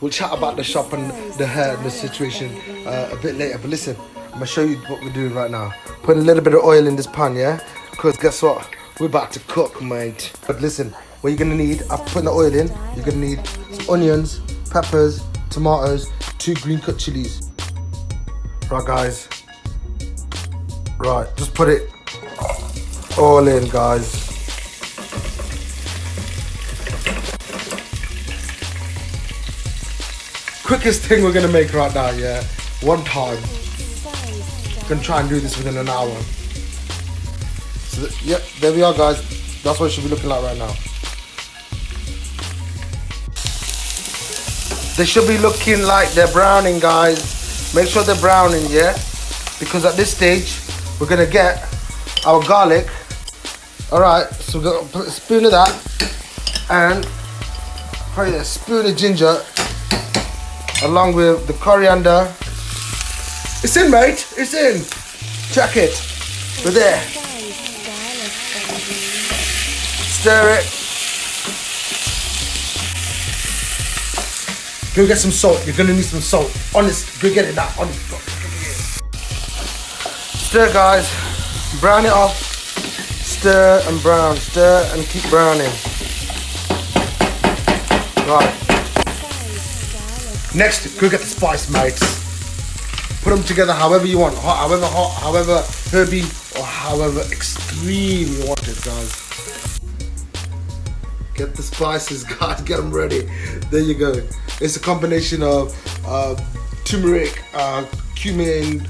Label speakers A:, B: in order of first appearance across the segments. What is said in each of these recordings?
A: We'll chat about the shop and the hair and the situation a bit later. But listen, I'm gonna show you what we're doing right now. Putting a little bit of oil in this pan, yeah? Because guess what? We're about to cook, mate. But listen, what you're gonna need, after putting the oil in, you're gonna need some onions, peppers, tomatoes, 2 green cut chillies. Right, guys. Right, just put it all in, guys. Quickest thing we're gonna make right now, yeah? One time. Gonna try and do this within an hour. So, yep, there we are, guys. That's what it should be looking like right now. They should be looking like they're browning, guys. Make sure they're browning, yeah? Because at this stage, we're gonna get our garlic. Alright, so we're gonna put a spoon of that and probably a spoon of ginger along with the coriander. It's in, mate, it's in. Check it. We're there. Stir it. Go get some salt. You're gonna need some salt. Honest, go get it now. Honest. Stir, guys. Brown it off. Stir and brown. Stir and keep browning. Right. Next, go get the spice, mates. Put them together however you want. Hot, however herby, or however extreme you want it, guys. Get the spices, guys. Get them ready. There you go. It's a combination of turmeric, cumin,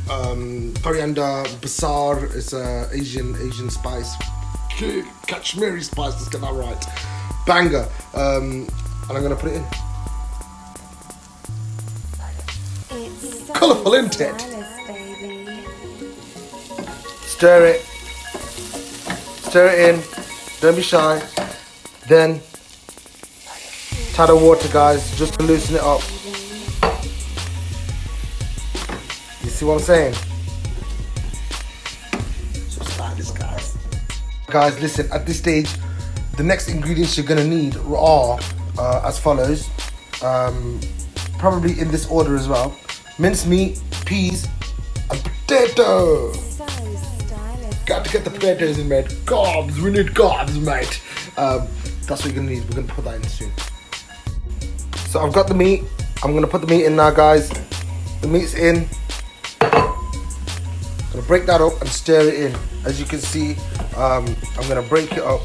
A: coriander, basar. It's a Asian spice. Kashmiri spice. Let's get that right. Banger. And I'm gonna put it in. Colourful, isn't it? Stir it. Stir it in. Don't be shy. Then, tad of water, guys, just to loosen it up. You see what I'm saying? Just like this, guys. Guys, listen, at this stage, the next ingredients you're gonna need are as follows. Probably in this order as well. Minced meat, peas, and potato. Got to get the potatoes in, mate. Carbs, we need carbs, mate. That's what you're gonna need. We're gonna put that in soon. So I've got the meat. I'm gonna put the meat in now, guys. The meat's in. Gonna break that up and stir it in. As you can see, I'm gonna break it up.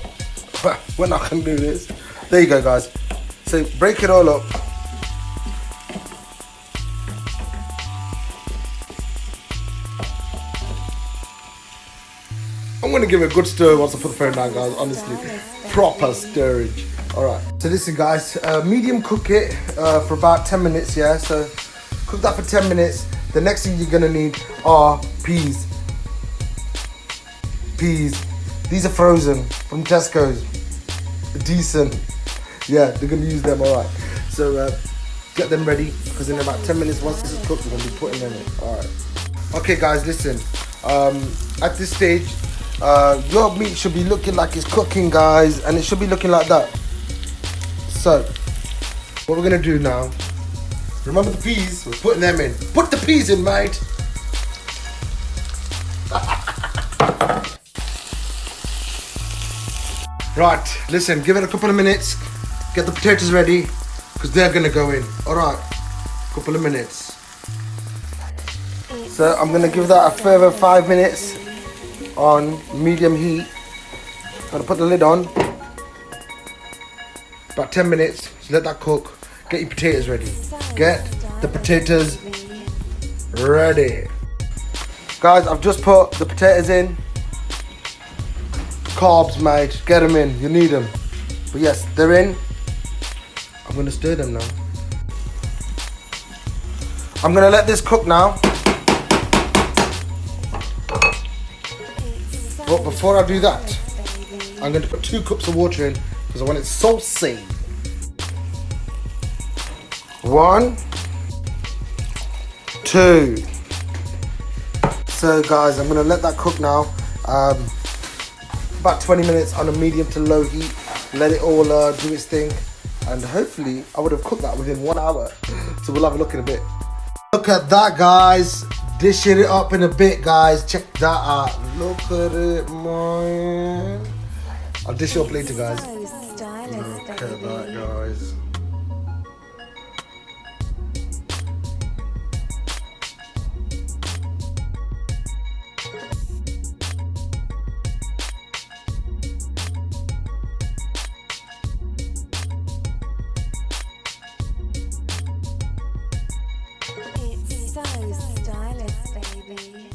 A: We're not gonna do this. There you go, guys. So break it all up. I'm gonna give it a good stir once I put the phone down, guys. Honestly, proper stirrage. All right. So listen, guys. Medium cook it for about 10 minutes. Yeah. So cook that for 10 minutes. The next thing you're gonna need are peas. Peas. These are frozen from Tesco's. Decent. Yeah, they're gonna use them. All right. So get them ready because in about 10 minutes, once this is cooked, we're gonna be putting them in. All right. Okay, guys. Listen. At this stage. Your meat should be looking like it's cooking, guys, and it should be looking like that. So, what we're gonna do now, remember the peas, we're putting them in. Put the peas in, mate. Right, listen, give it a couple of minutes, get the potatoes ready, because they're gonna go in. All right, couple of minutes. So I'm gonna give that a further 5 minutes. On medium heat. Gonna put the lid on. About 10 minutes. So let that cook. Get your potatoes ready. Get the potatoes ready. Guys, I've just put the potatoes in. Carbs, mate. Get them in. You need them. But yes, they're in. I'm gonna stir them now. I'm gonna let this cook now. But before I do that, I'm going to put 2 cups of water in because I want it saucy. 1, 2. So guys, I'm going to let that cook now. About 20 minutes on a medium to low heat. Let it all do its thing. And hopefully I would have cooked that within 1 hour. So we'll have a look in a bit. Look at that, guys. Dishing it up in a bit, guys. Check that out. Look at it, man. I'll dish it up later, guys. Look at that, guys.
B: It's so stylish, baby.